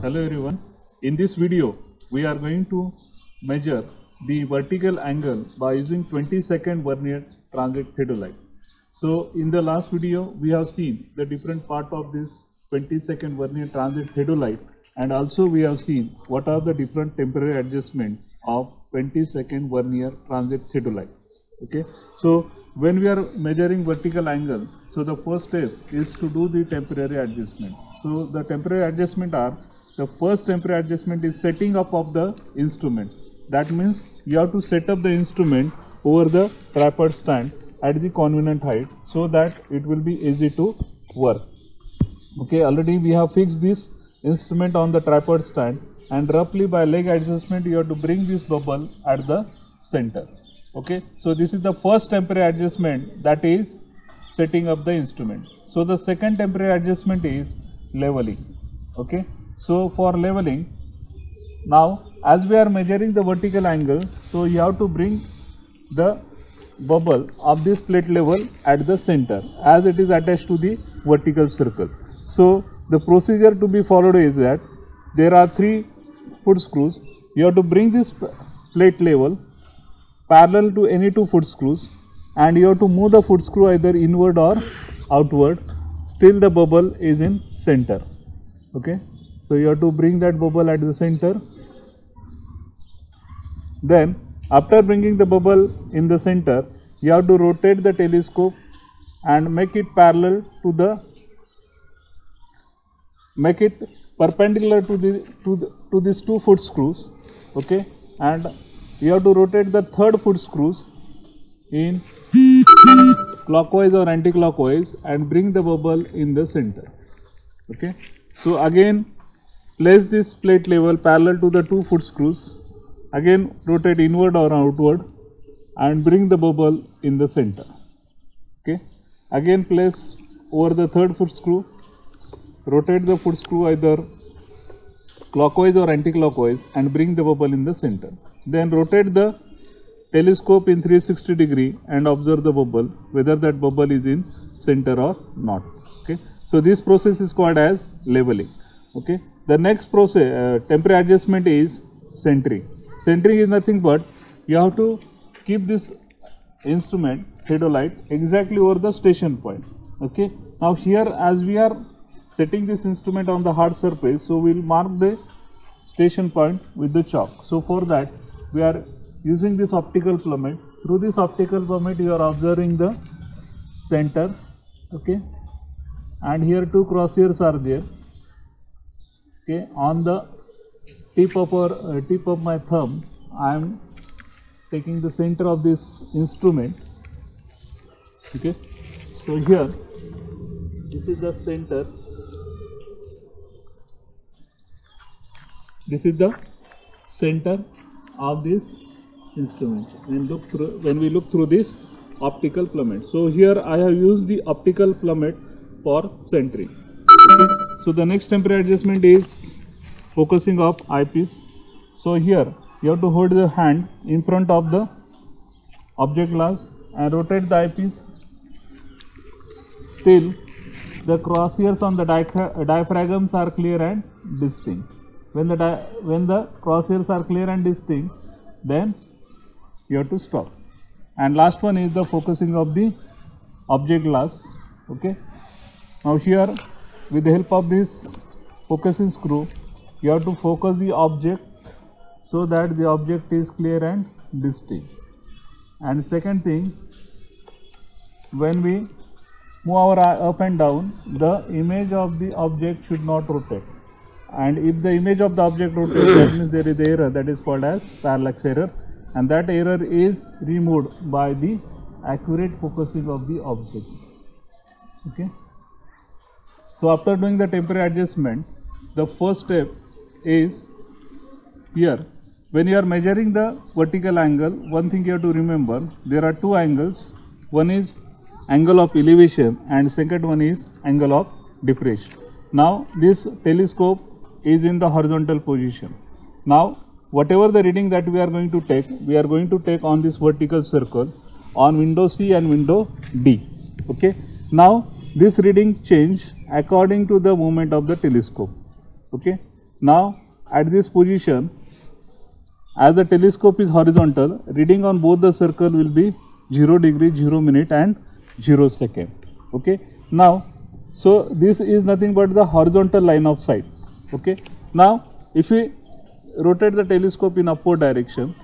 Hello everyone. In this video, we are going to measure the vertical angle by using 20-second vernier transit theodolite. So in the last video, we have seen the different part of this 20-second vernier transit theodolite, and also we have seen what are the different temporary adjustments of 20-second vernier transit theodolite. Okay, so when we are measuring vertical angle, so the first step is to do the temporary adjustment. So the temporary adjustment are, the first temporary adjustment is setting up of the instrument. That means you have to set up the instrument over the tripod stand at the convenient height so that it will be easy to work. Okay, already we have fixed this instrument on the tripod stand, and roughly by leg adjustment you have to bring this bubble at the center. Okay, so this is the first temporary adjustment, that is setting up the instrument. So the second temporary adjustment is leveling. Okay, so for leveling, now as we are measuring the vertical angle, so you have to bring the bubble of this plate level at the center as it is attached to the vertical circle. So the procedure to be followed is that there are 3 foot screws. You have to bring this plate level parallel to any 2 foot screws, and you have to move the foot screw either inward or outward till the bubble is in center. Okay, so you have to bring that bubble at the center. Then after bringing the bubble in the center, you have to rotate the telescope and make it parallel to the, make it perpendicular to these 2 foot screws. Okay, and you have to rotate the 3rd foot screws in clockwise or anti-clockwise and bring the bubble in the center. Okay, so again place this plate level parallel to the 2 foot screws, again rotate inward or outward and bring the bubble in the center. Okay, again place over the 3rd foot screw, rotate the foot screw either clockwise or anti-clockwise and bring the bubble in the center. Then rotate the telescope in 360 degree and observe the bubble, whether that bubble is in center or not. Okay, so this process is called as leveling. Okay, the next process, temporary adjustment, is centering. Centering is nothing but you have to keep this instrument theodolite exactly over the station point. Okay, now here as we are setting this instrument on the hard surface, so we will mark the station point with the chalk. So for that we are using this optical plummet. Through this optical plummet you are observing the center. Okay, and here 2 crosshairs are there. Okay, on the tip of my thumb I am taking the center of this instrument. Okay, so here this is the center. This is the center of this instrument when we look through this optical plummet. So here I have used the optical plummet for centering. Okay, so the next temporary adjustment is focusing of eyepiece. So here you have to hold the hand in front of the object glass and rotate the eyepiece till the crosshairs on the diaphragms are clear and distinct. When the crosshairs are clear and distinct, then you have to stop. And last one is the focusing of the object glass. Okay, now here with the help of this focusing screw, you have to focus the object so that the object is clear and distinct. And second thing, when we move our eye up and down, the image of the object should not rotate. And if the image of the object rotates, that means there is error, that is called as parallax error, and that error is removed by the accurate focusing of the object. Okay, so after doing the temporary adjustment, the first step is here. When you are measuring the vertical angle, one thing you have to remember, there are 2 angles. One is angle of elevation and second one is angle of depression. Now this telescope is in the horizontal position. Now whatever the reading that we are going to take on this vertical circle on window C and window D. Okay, now this reading change according to the movement of the telescope. Okay, Now at this position, as the telescope is horizontal, reading on both the circle will be 0 degree, 0 minute and 0 second. Okay. Now, so this is nothing but the horizontal line of sight. Okay. Now, if we rotate the telescope in upward direction,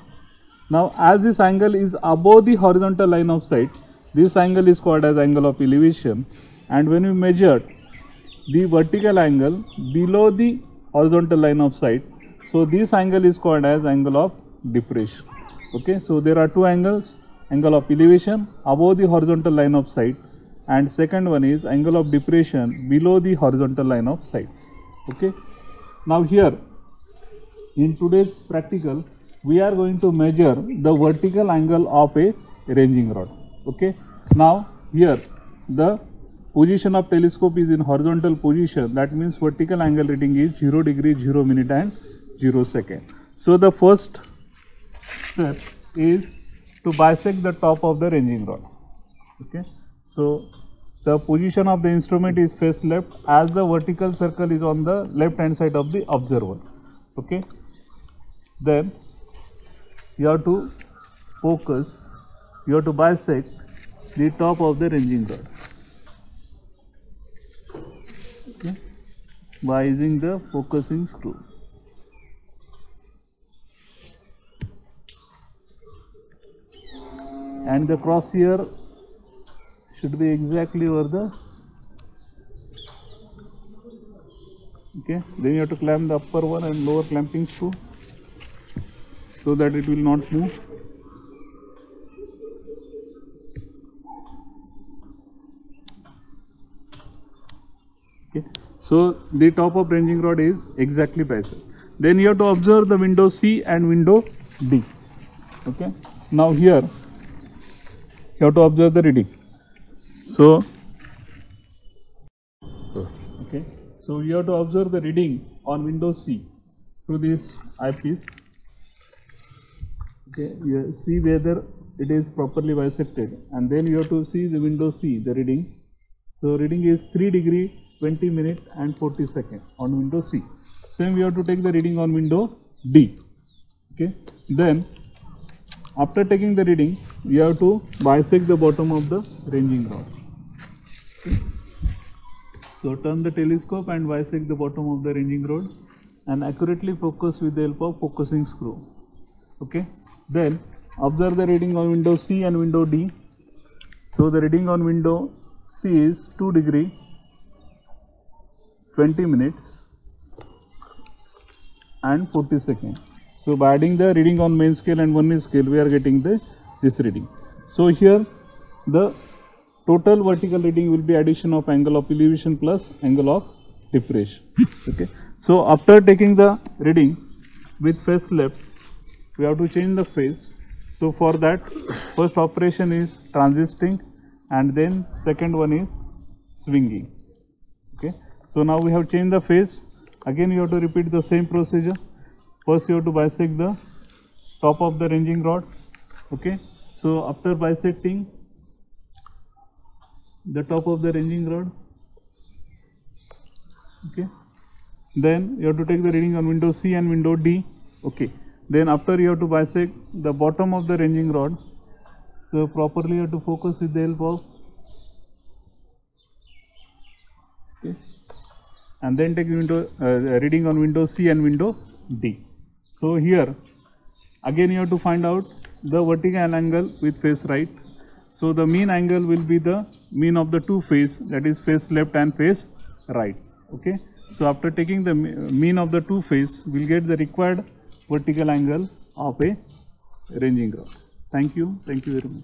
now as this angle is above the horizontal line of sight, this angle is called as angle of elevation, and when we measure the vertical angle below the horizontal line of sight, so this angle is called as angle of depression. Okay, so there are two angles, angle of elevation above the horizontal line of sight, and second one is angle of depression below the horizontal line of sight. Okay, now here in today's practical, we are going to measure the vertical angle of a ranging rod. Okay, now here the position of telescope is in horizontal position, that means vertical angle reading is 0 degree, 0 minute and 0 second. So the first step is to bisect the top of the ranging rod. Okay, so the position of the instrument is face left, as the vertical circle is on the left hand side of the observer. Okay, then you have to focus, you have to bisect the top of the ranging rod. Okay, by using the focusing screw. And the crosshair should be exactly over the, okay, then you have to clamp the upper one and lower clamping screw so that it will not move. Okay, so the top of ranging rod is exactly bisect. Then you have to observe the window C and window D. Okay, now here you have to observe the reading. So okay, so you have to observe the reading on window C through this eyepiece. Okay, you see whether it is properly bisected, and then you have to see the window C, the reading. So reading is 3 degree, 20 minute and 40 second on window C. Same we have to take the reading on window D. Okay, then after taking the reading, you have to bisect the bottom of the ranging rod. Okay. So turn the telescope and bisect the bottom of the ranging rod and accurately focus with the help of focusing screw. Okay. Then observe the reading on window C and window D. So the reading on window C is 2 degree, 20 minutes and 40 seconds. So by adding the reading on main scale and vernier scale, we are getting this reading. So here the total vertical reading will be addition of angle of elevation plus angle of depression. Okay. So after taking the reading with face left, we have to change the phase. So for that, first operation is transisting, and then second one is swinging. Okay. So now we have changed the phase. Again you have to repeat the same procedure. First you have to bisect the top of the ranging rod. Okay. So after bisecting the top of the ranging rod, okay, then you have to take the reading on window C and window D. Okay, then after you have to bisect the bottom of the ranging rod. So properly you have to focus with the help of, okay, and then take the reading on window C and window D. So here again you have to find out the vertical angle with face right. So the mean angle will be the mean of the two face, that is face left and face right. Okay. So after taking the mean of the two face, we will get the required vertical angle of a ranging rod. Thank you very much.